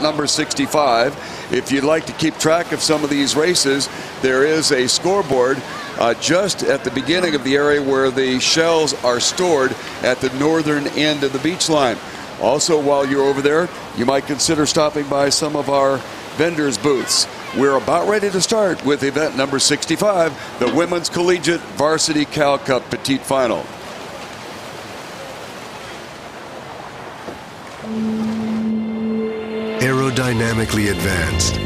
number 65. If you'd like to keep track of some of these races, there is a scoreboard just at the beginning of the area where the shells are stored at the northern end of the beach line. Also, while you're over there, you might consider stopping by some of our vendors' booths. We're about ready to start with event number 65, the Women's Collegiate Varsity Cal Cup Petite Final. Aerodynamically advanced,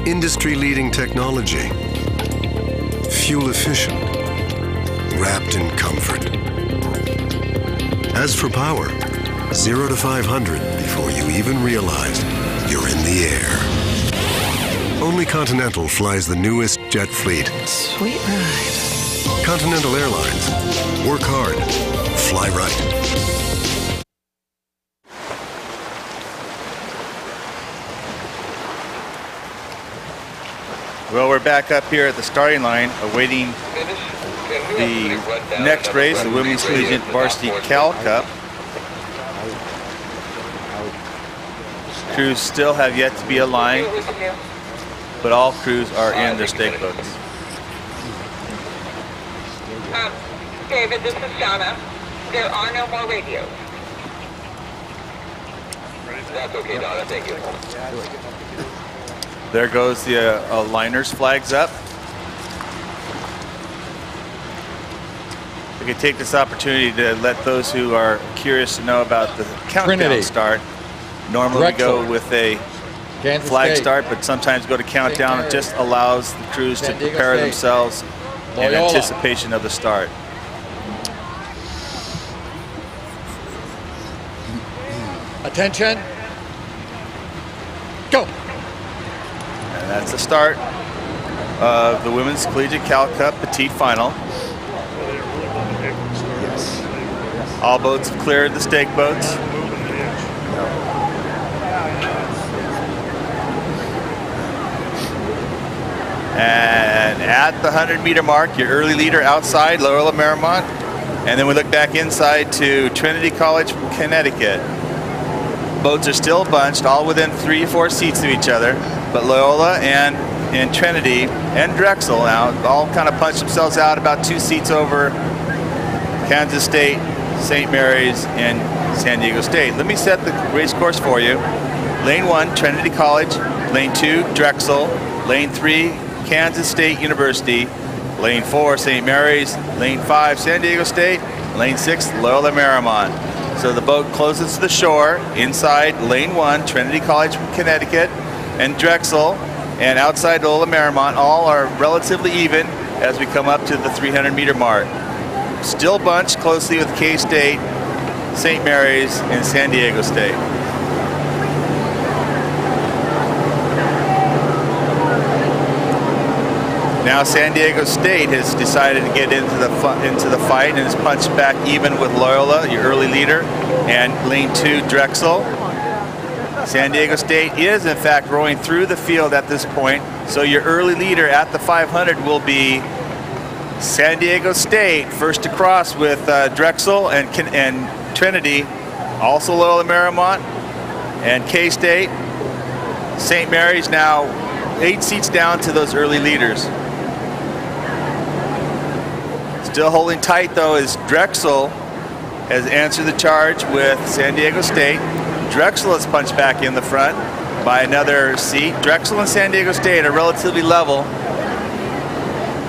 industry-leading technology, fuel efficient, wrapped in comfort. As for power, 0 to 500 before you even realize you're in the air. Only Continental flies the newest jet fleet. Sweet ride. Continental Airlines. Work hard, fly right. Well, we're back up here at the starting line, awaiting the next race, the Women's Collegiate Varsity Cal Cup. Crews still have yet to be aligned, but all crews are in their stake boats. David, this is Shauna. There are no more radios. That's okay, Donna. Thank you. There goes the liners flags up. We can take this opportunity to let those who are curious to know about the countdown Trinity. start. Normally Drexel. we go with a Kansas flag State. start, but sometimes go to countdown. It just allows the crews to San Diego prepare State. themselves in Loyola. anticipation of the start. Attention. Go. And that's the start of the Women's Collegiate Cal Cup Petite Final. All boats have cleared the stake boats. And at the 100-meter mark, your early leader outside, Loyola Marymount. And then we look back inside to Trinity College from Connecticut. Boats are still bunched, all within 3 or 4 seats of each other. But Loyola and Trinity and Drexel now all kind of punch themselves out about 2 seats over Kansas State, St. Mary's, and San Diego State. Let me set the race course for you. Lane 1, Trinity College. Lane 2, Drexel. Lane 3, Kansas State University. Lane 4, St. Mary's. Lane 5, San Diego State. Lane 6, Loyola Marymount. So the boat closest to the shore inside lane 1, Trinity College from Connecticut, and Drexel, and outside Loyola Marymount. All are relatively even as we come up to the 300-meter mark. Still bunched closely with K-State, St. Mary's, and San Diego State. Now San Diego State has decided to get into the fight and has punched back even with Loyola, your early leader, and lane 2, Drexel. San Diego State is in fact rowing through the field at this point, so your early leader at the 500 will be San Diego State, first to cross with Drexel and Trinity, also Loyola Marymount and K-State. St. Mary's now 8 seats down to those early leaders. Still holding tight though is Drexel has answered the charge with San Diego State. Drexel has punched back in the front by another seat. Drexel and San Diego State are relatively level.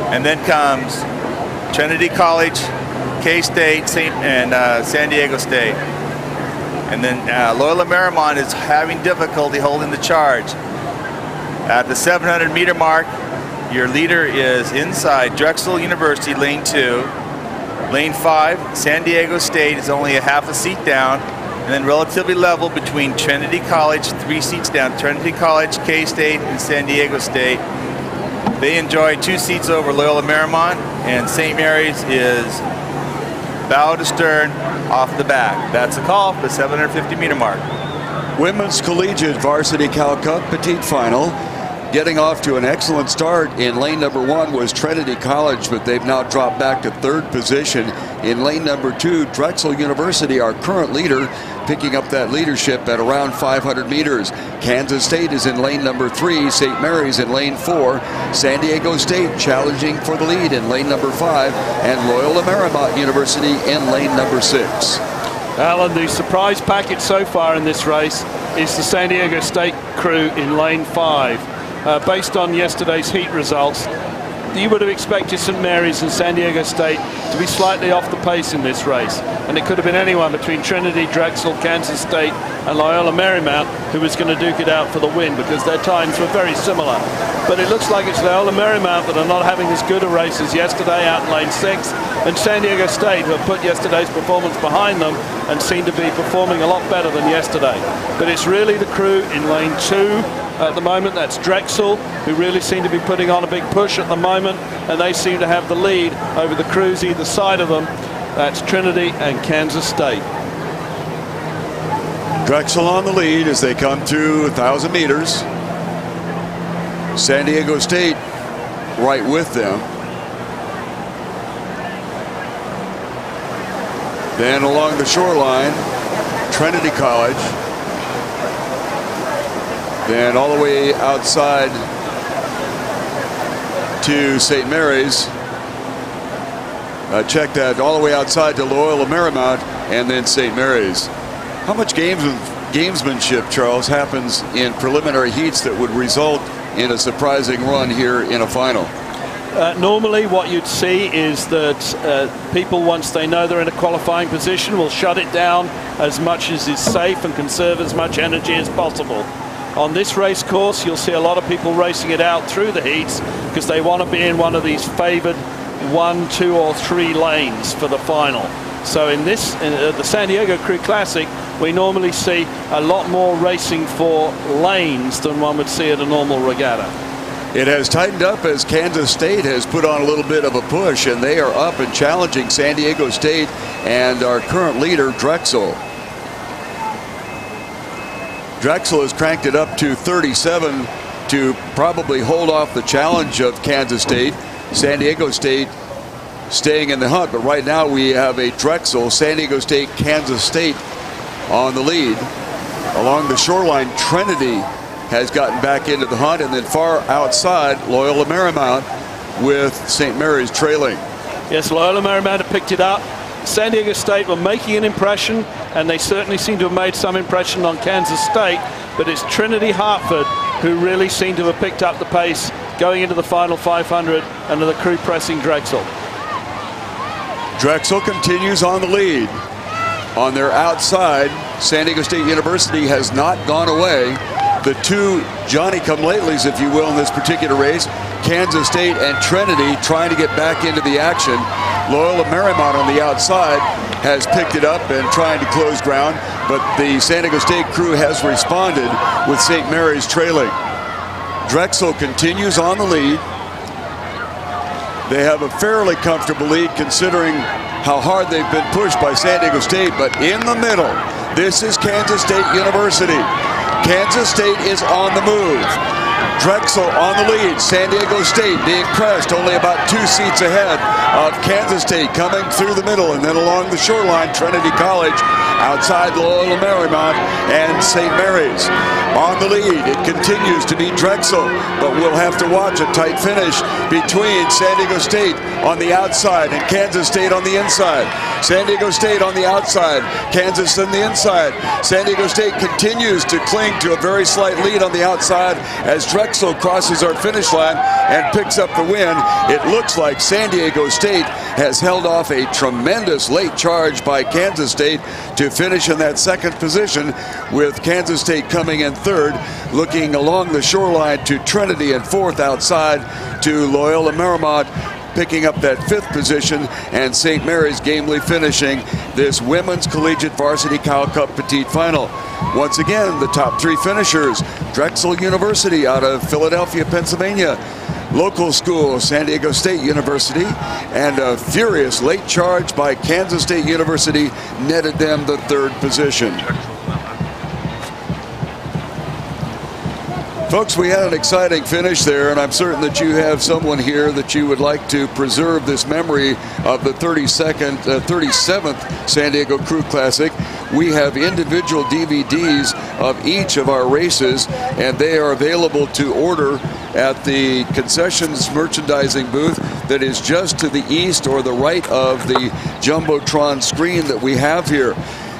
And then comes Trinity College, K-State, and San Diego State. And then Loyola Marymount is having difficulty holding the charge. At the 700-meter mark, your leader is inside Drexel University, lane 2. Lane 5, San Diego State is only a half a seat down. And then relatively level between Trinity College, 3 seats down. Trinity College, K-State, and San Diego State. They enjoy 2 seats over Loyola Marymount, and St. Mary's is bow to stern off the back. That's a call for the 750-meter mark. Women's Collegiate Varsity Cal Cup Petite Final. Getting off to an excellent start in lane number 1 was Trinity College, but they've now dropped back to 3rd position. In lane number 2, Drexel University, our current leader, picking up that leadership at around 500 meters. Kansas State is in lane number 3, St. Mary's in lane 4, San Diego State challenging for the lead in lane number 5, and Loyola Marymount University in lane number 6. Alan, the surprise package so far in this race is the San Diego State crew in lane 5. Based on yesterday's heat results, you would have expected St. Mary's and San Diego State to be slightly off the pace in this race. And it could have been anyone between Trinity, Drexel, Kansas State and Loyola Marymount who was going to duke it out for the win, because their times were very similar. But it looks like it's Loyola Marymount that are not having as good a race as yesterday out in lane 6, and San Diego State, who have put yesterday's performance behind them and seem to be performing a lot better than yesterday. But it's really the crew in lane 2 at the moment. That's Drexel, who really seem to be putting on a big push at the moment, and they seem to have the lead over the crews either side of them. That's Trinity and Kansas State. Drexel on the lead as they come to 1,000 meters. San Diego State right with them. Then along the shoreline, Trinity College. Then all the way outside to St. Mary's. Check that, all the way outside to Loyola Marymount and then St. Mary's. How much gamesmanship, Charles, happens in preliminary heats that would result in a surprising run here in a final? Normally what you'd see is that people, once they know they're in a qualifying position, will shut it down as much as is safe and conserve as much energy as possible. On this race course, you'll see a lot of people racing it out through the heats because they want to be in one of these favored 1, 2 or 3 lanes for the final. So in this, the San Diego Crew Classic, we normally see a lot more racing for lanes than one would see at a normal regatta. It has tightened up as Kansas State has put on a little bit of a push, and they are up and challenging San Diego State and our current leader, Drexel. Drexel has cranked it up to 37 to probably hold off the challenge of Kansas State. San Diego State staying in the hunt, but right now we have a Drexel, San Diego State, Kansas State on the lead. Along the shoreline, Trinity has gotten back into the hunt, and then far outside, Loyola Marymount with St. Mary's trailing. Yes, Loyola Marymount have picked it up. San Diego State were making an impression, and they certainly seem to have made some impression on Kansas State, but it's Trinity Hartford who really seem to have picked up the pace going into the final 500 under the crew pressing Drexel. Drexel continues on the lead. On their outside, San Diego State University has not gone away. The two Johnny-come-latelys, if you will, in this particular race, Kansas State and Trinity, trying to get back into the action. Loyola Marymount on the outside has picked it up and trying to close ground, but the San Diego State crew has responded with St. Mary's trailing. Drexel continues on the lead. They have a fairly comfortable lead considering how hard they've been pushed by San Diego State, but in the middle, this is Kansas State University. Kansas State is on the move. Drexel on the lead. San Diego State being pressed only about 2 seats ahead of Kansas State coming through the middle, and then along the shoreline, Trinity College outside Loyola Marymount and St. Mary's. On the lead, it continues to be Drexel, but we'll have to watch a tight finish between San Diego State on the outside and Kansas State on the inside. San Diego State on the outside, Kansas on the inside. San Diego State continues to cling to a very slight lead on the outside as Drexel crosses our finish line and picks up the win. It looks like San Diego State has held off a tremendous late charge by Kansas State to finish in that second position, with Kansas State coming in third, looking along the shoreline to Trinity and fourth outside to Loyola Marymount, picking up that fifth position, and St. Mary's gamely finishing this Women's Collegiate Varsity Cal Cup Petite Final. Once again, the top 3 finishers: Drexel University out of Philadelphia, Pennsylvania, local school San Diego State University, and a furious late charge by Kansas State University netted them the third position. Folks, we had an exciting finish there, and I'm certain that you have someone here that you would like to preserve this memory of the 37th San Diego Crew Classic. We have individual DVDs of each of our races, and they are available to order at the concessions merchandising booth that is just to the east or the right of the Jumbotron screen that we have here.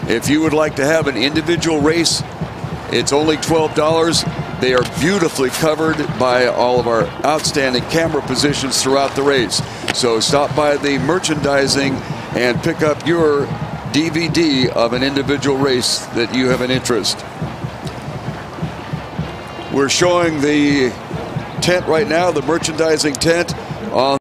If you would like to have an individual race, it's only $12. They are beautifully covered by all of our outstanding camera positions throughout the race. So stop by the merchandising and pick up your DVD of an individual race that you have an interest. We're showing the tent right now, the merchandising tent on